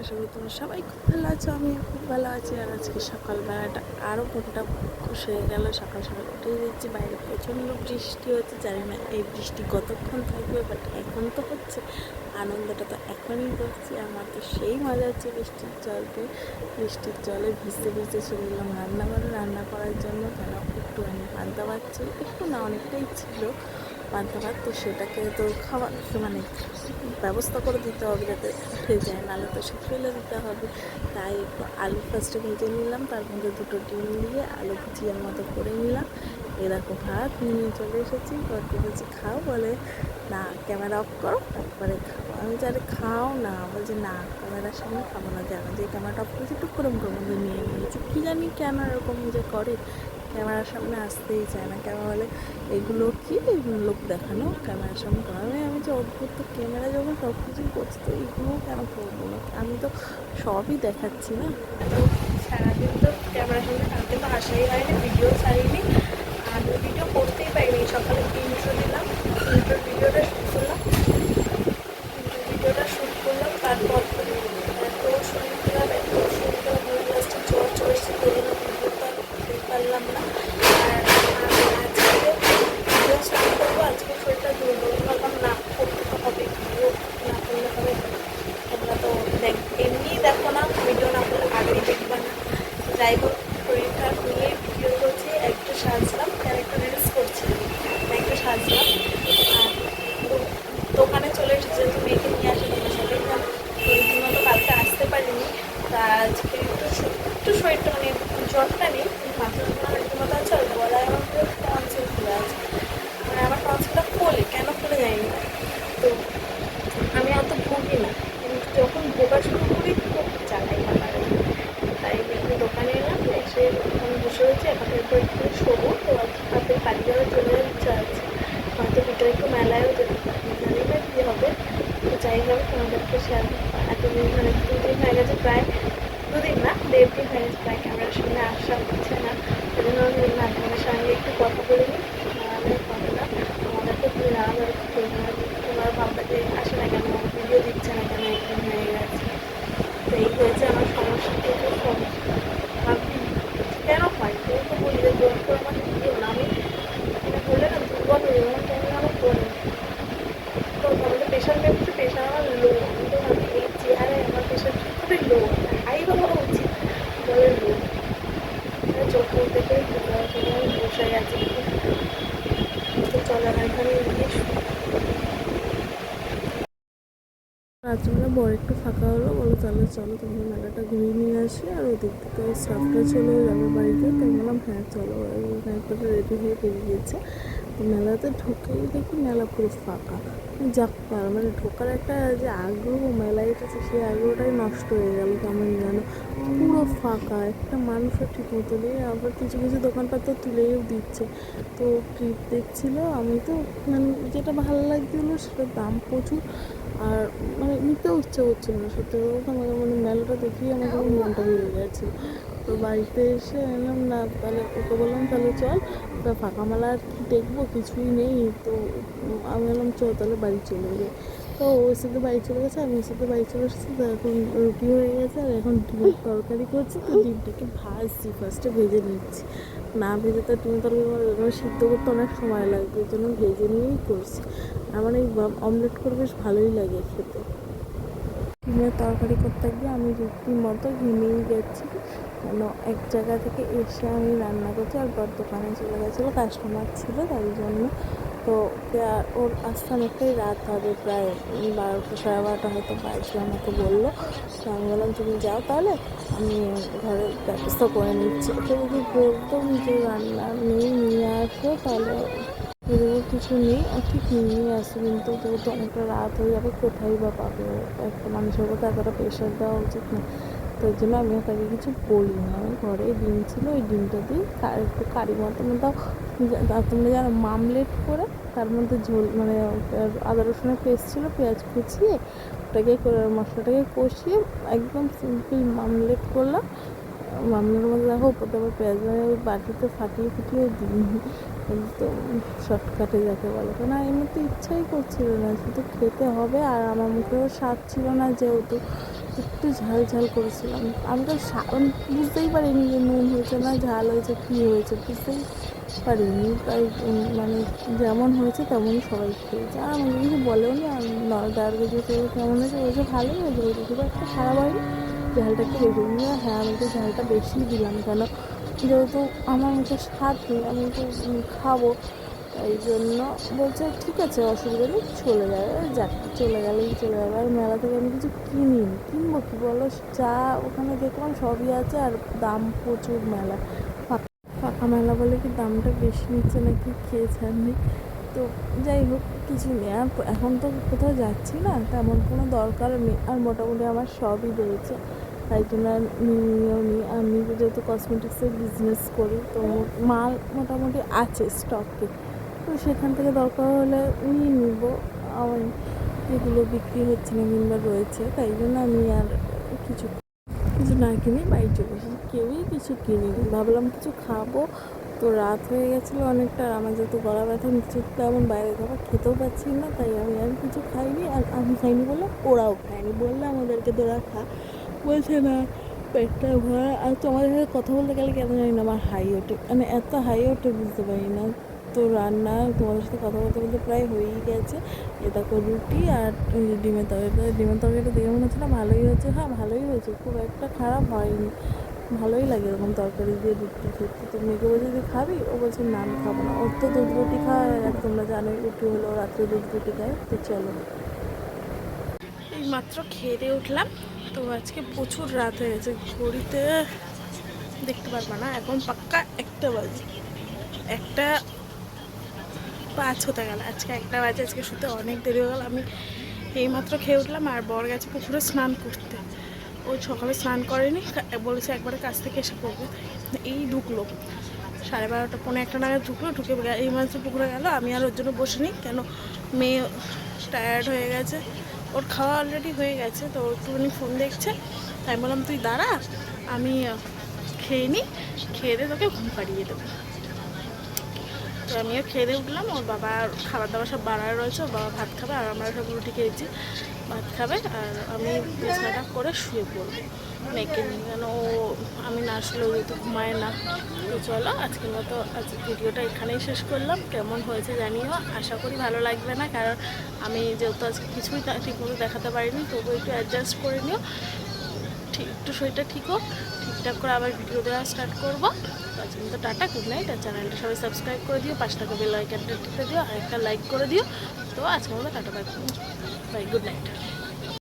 আশা করি তোমরা সবাই খুব ভালো আছো, আমিও খুব ভালো আছি। আর আজকে সকালবেলাটা আরও মনটা খুশ হয়ে গেল। সকাল সকাল উঠেই দিচ্ছি, বাইরে প্রচণ্ড বৃষ্টি হচ্ছে। জানি না এই বৃষ্টি কতক্ষণ থাকবে, বাট এখন তো হচ্ছে, আনন্দটা তো এখনই করছি। আমার তো সেই মজা হচ্ছে বৃষ্টির জলে ভিজতে ভিজতে চলে এলাম রান্না করার জন্য। কেন একটুখানি পান্তা ভাত ছিল, একটু না অনেকটাই ছিল পান্তা ভাত, তো সেটাকে তো খাওয়া মানে ব্যবস্থা করে দিতে হবে যাতে হয়ে যায়, নাহলে তো সে ফেলে দিতে হবে। তাই একটু আলু ফার্স্টে ভেজে নিলাম, তার মধ্যে দুটো ডিম দিয়ে আলু ভুজিয়ার মতো করে নিলাম। এরকম ভাত নিয়ে চলে এসেছি। গল্প বলছি খাও, বলে না ক্যামেরা অফ করো তারপরে খাবো। আমি চাইলে খাও না, বলছি না ক্যামেরার সামনে খাবো না। জানো যে ক্যামেরাটা অফ করেছি, টুক করে মুখের মধ্যে নিয়ে নিয়েছি। কী জানি কেন এরকম যে করে, ক্যামেরার সামনে আসতেই চায় না। ক্যামেরা বলে এগুলো কি লোক দেখানো, ক্যামেরার সামনে আমি যে অদ্ভুত, তো ক্যামেরা যখন সব কিছুই করছি তো এগুলো কেন করবো না? আমি তো সবই দেখাচ্ছি না। তো সারাদিন তো ক্যামেরার সামনে কালকে তো আসাই হয়নি, ভিডিও ছাড়িনি। আমি ভিডিও করতেই পারিনি। সকালে ইন্ট্রো দিলাম, ভিডিওটা শ্যুট করলাম, তারপর এত শরীর খারাপ লাস্টে জ্বর চড়ছে, তো ভিডিও পারলাম না। আর আজকে ভিডিও স্টার্ট করবো, আজকে শরীরটা দুর্বল, ভাবলাম না করতে তো হবে, ভিডিও না করলে হবে। তোমরা তো এমনিই দেখো না, ভিডিও না করলে আগেই দেখবে না। যাই হোক, শরীর খারাপ নিয়ে ভিডিও করছি, একটু সাজলাম, ক্যারেক্টার রিলস করছি, একটু সাজলাম। আর দোকানে চলে এসেছে, যেহেতু মেয়েকে নিয়ে আসে তোমার সাথে, শরীর মতো কালকে আসতে পারিনি। তা আজকে একটু শরীরটা মানে জ্বরটা নেই, মাথা যন্ত্রণা রীতিমতো আছে। আর গলায় আমার পুরো টনসিল খুলে আছে, মানে আমার টনসিলটা খোলে, কেন খুলে যায়নি। তো আমি অত ভুগি না, কিন্তু যখন ভোগা শুরু করি খুব জ্বালাই মাথা। তাই আমি দোকানে এলাম, এসে ওখানে বসে রয়েছি। এখন এরপর একটু শোবো, তো তারপরে বাড়ি যাওয়ার চলে যাওয়ার ইচ্ছা আছে। হয়তো ভিতরে একটু মেলায়ও যেতে পারি, জানি না কী হবে। তো যাই হোক, তোমাদেরকে শেয়ার এতদিন মানে 2 দিন হয়ে গেছে, প্রায় 2 দিন না 1.5 দিন হয়ে গেছে প্রায় ক্যামেরার সামনে আসা হচ্ছে না। ওই জন্য আমি না তোমাদের সঙ্গে একটু কথা বলে নিই, নাহলে হবে না। আমাদেরকে তুমি জানা তোমার ভাববে যে আসে না কেন, ভিডিও দিচ্ছে না কেন, একদিন হয়ে গেছে। তো এই হয়েছে আমার সমস্যা, প্রচুর সমস্যা। ভাবছি কেন হয়, কেউ তো বলি যে জোর করে আমাকে দিও না, আমি মানে বললে না দুর্বল হয়ে যাবো, কেন আমার বলে। তো আমাদের প্রেশার লেভেলটা, প্রেশার আমার লো। আমি তো ভাবি এই চেহারে আমার প্রেশার খুবই লো, হাই হওয়া উচিত, বলে লো। চোখ মুখ দেখে বসে গেছে। তো চলে না, এখানে গিয়ে রাত্রিবেলা বড় একটু ফাঁকা হলো, বলো তাহলে চলো তোমার মেলাটা ঘুরিয়ে নিয়ে আসি। আর ওদিক থেকে স্টাফটা চলেও যাবে বাড়িতে, তো বললাম হ্যাঁ চলো। একবারে রেডি হয়ে বেরিয়েছে। তো মেলাতে ঢুকেই দেখি মেলা পুরো ফাঁকা। যাক, মানে ঢোকার একটা যে আগ্রহ মেলায় এসেছে, সেই আগ্রহটাই নষ্ট হয়ে গেল কেমন যেন। পুরো ফাঁকা, একটা মানুষও ঠিক মতো নেই। আবার কিছু কিছু দোকানপাট তো তুলেও দিচ্ছে। তো ট্রিপ দেখছিলো, আমি তো মানে যেটা ভালো লাগছিলো সেটার দাম প্রচুর। আর মানে নিতেও ইচ্ছে করছিল না, সত্যি বলতে আমাকে মানে মেলাটা দেখেই আমার কেমন মনটা ভেঙে গেছিলো। তো বাড়িতে এসে এলাম না, তাহলে ওকে বললাম তাহলে চল, তা ফাঁকা মেলা আর কি দেখবো, কিছুই নেই। তো আমি বললাম চল তাহলে বাড়ি চলে যাই। তো ওর সাথে বাড়ি চলে গেছে, আমি ওর সাথে বাড়ি চলে এসেছি। তো এখন রুটি হয়ে গেছে, আর এখন ডিমের তরকারি করছি। তো ডিমটাকে ভাজছি, ফার্স্টে ভেজে নিচ্ছি। না ভেজে তো ডিমের তরকারি সিদ্ধ করতে অনেক সময় লাগবে, ওই জন্য ভেজে নিয়েই করছি। আমার এই অমলেট করে বেশ ভালোই লাগে খেতে। ডিমের তরকারি করতে গিয়ে আমি রুটির মতো ঘেমেই গেছি, কেন এক জায়গা থেকে এসে আমি রান্না করছি। আর বর দোকানে চলে গেছিলো, কাস্টমার ছিল তাই জন্য। তো ওর আসতে অনেকটাই রাত হবে, প্রায় 12টা 12:30 হয়তো বাজবে, আমাকে বললো। তো আমি বললাম তুমি যাও তাহলে, আমি ঘরের ব্যবস্থা করে নিচ্ছি। ওকে যদি বলতাম যে রান্না নেই নিয়ে আসো, তাহলে এরকম কিছু নেই, ও ঠিক নিয়ে আসে, কিন্তু যেহেতু অনেকটা রাত হয়ে যাবে, কোথায় বা পাবে। একটা মানুষের উপর এতটা প্রেশার দেওয়া উচিত না। তো ওই জন্য আমি তাকে কিছু বলি না। আমি ঘরে ডিম ছিল, ওই ডিমটা দিই একটু কারি মতো মতো, তোমরা জানো মামলেট করে, তার মধ্যে ঝোল মানে আদা রসুনের পেস্ট ছিল, পেঁয়াজ কুচিয়ে ওটাকে মশলাটাকে কষিয়ে একদম সিম্পল মামলেট করলাম। মামলেটের মধ্যে দেখো উপর আবার পেঁয়াজ বাটিতে ফাটিয়ে ফুটিয়ে দিই, একদম শর্টকাটে যাকে বলে। কেন এমনিতে ইচ্ছাই করছিল না, শুধু খেতে হবে। আর আমার মুখেও স্বাদ ছিল না যেহেতু, একটু ঝাল ঝাল করেছিলাম। আমি তো বুঝতেই পারিনি যে নুন হয়েছে না ঝাল হয়েছে, কী হয়েছে বুঝতেই পারিনি। তাই মানে যেমন হয়েছে তেমনই সবাই খেয়েছে, আর আমাকে কিছু বলেও নি। আর নরদারকে যে কেমন হয়েছে, বলছে ভালোই হয়েছে, বলছে খুব একটা খারাপ হয়নি, ঝালটা একটু বেশি দিয়ে। হ্যাঁ, আমি তো ঝালটা বেশি দিলাম, কেন যেহেতু আমার মুখে স্বাদ নেই, আমি তো খাবো, তাই জন্য বলছে ঠিক আছে অসুবিধা নেই, চলে যাবে। যাক, চলে গেলেই চলে যাবে। আর মেলা থেকে আমি কিছু কিনবো কি বলো, যা ওখানে দেখলাম সবই আছে, আর দাম প্রচুর। মেলা ফাঁকা মেলা বলে কি দামটা বেশি নিচ্ছে নাকি খেয়ে ছাড়নি। তো যাই হোক, কিছু নেই। আর এখন তো কোথাও যাচ্ছি না, তেমন কোনো দরকার নেই, আর মোটামুটি আমার সবই রয়েছে, তাই জন্য আর নিয়েও নিই। আমি যেহেতু কসমেটিক্সের বিজনেস করি, তো মাল মোটামুটি আছে স্টকে, তো সেখান থেকে দরকার হলে নিয়ে নিব। আমার যেগুলো বিক্রি হচ্ছে না কিংবা রয়েছে, তাই জন্য আমি আর কিছু কিছু না কিনে বাড়ি চলে এসেছি। কেউই কিছু কিনিনি, ভাবলাম কিছু খাবো। তো রাত হয়ে গেছিলো অনেকটা, আর আমার যেহেতু গলা ব্যথা, কিছু তেমন বাইরে খাবার খেতেও পাচ্ছি না, তাই আমি আর কিছু খাইনি। আর আমি খাইনি বলে ওরাও খায়নি, বললাম ওদেরকে তোরা খা, বলছে না পেটটা ভরা। আর তোমাদের সাথে কথা বলতে গেলে কেন জানি না আমার হাই ওঠে, মানে এত হাই ওঠে বুঝতে পারি না। তো রান্না তোমাদের সাথে কথা বলতে বলতে প্রায় হয়েই গেছে। এ দেখো রুটি আর ডিমের তরকারি। ডিমের তরকারিটা দেখে মনে হচ্ছে না ভালোই হয়েছে, হ্যাঁ ভালোই হয়েছে, খুব একটা খারাপ হয়নি, ভালোই লাগে এরকম তরকারি দিয়ে রুটি খেতে। তো মেয়েকে বলছে তুই খাবি, ও বলছে না আমি খাবো না, ওর তো দুধ রুটি খাওয়া হয়ে গেছে, তোমরা জানোই রুটি হলো রাত্রে দুধ রুটি খায়। তো চলো, এই মাত্র খেয়ে দিয়ে উঠলাম। তো আজকে প্রচুর রাত হয়ে গেছে, ঘড়িতে দেখতে পারবা না, এখন পাক্কা 1টা বাজে, 1:05 হতে গেল, আজকে 1টা বাজে। আজকে শুতে অনেক দেরি হয়ে গেল। আমি এইমাত্র খেয়ে উঠলাম, আর বর গেছে পুকুরে স্নান করতে। ওই সকালে স্নান করেনি, বলেছে একবারে কাছ থেকে এসে করবে। এই ঢুকলো 12:30 পৌনে 1টা নাগাদ ঢুকলো, ঢুকে এই মাত্র পুকুরে গেল। আমি আর ওর জন্য বসিনি, কেন মেয়ে টায়ার্ড হয়ে গেছে, ওর খাওয়া অলরেডি হয়ে গেছে, তো একটুখানি ফোন দেখছে। তাই বললাম তুই দাঁড়া, আমি খেয়ে নিই, খেয়ে দিয়ে তোকে ঘুম পাড়িয়ে দেবো। তো আমিও খেয়ে দিয়ে উঠলাম। ওর বাবা খাবার দাবার সব বানানো রয়েছে, ওর বাবা ভাত খাবে, আর আমরা সব রুটি খেয়েছি, ভাত খাবে, আর আমি বিছানাটা করে শুয়ে পড়বো মেয়েকে নিয়ে, কেন ও আমি না আসলেও যেহেতু ঘুমায় না। তো চলো, আজকের মতো আজকের ভিডিওটা এখানেই শেষ করলাম। কেমন হয়েছে জানিও, আশা করি ভালো লাগবে না, কারণ আমি যেহেতু আজকে কিছুই ঠিকমতো দেখাতে পারিনি, তবু একটু অ্যাডজাস্ট করে নিও। একটু শরীরটা ঠিক হোক, ঠিকঠাক করে আবার ভিডিও দেওয়া স্টার্ট করবো। আজকে মতো টাটা, গুড নাইট। আর চ্যানেলটা সবাই সাবস্ক্রাইব করে দিও, 5 টাকা বেল আইকনটা টিপে দিও, আর একটা লাইক করে দিও। তো আজকের মতো tata, bye bye, good night.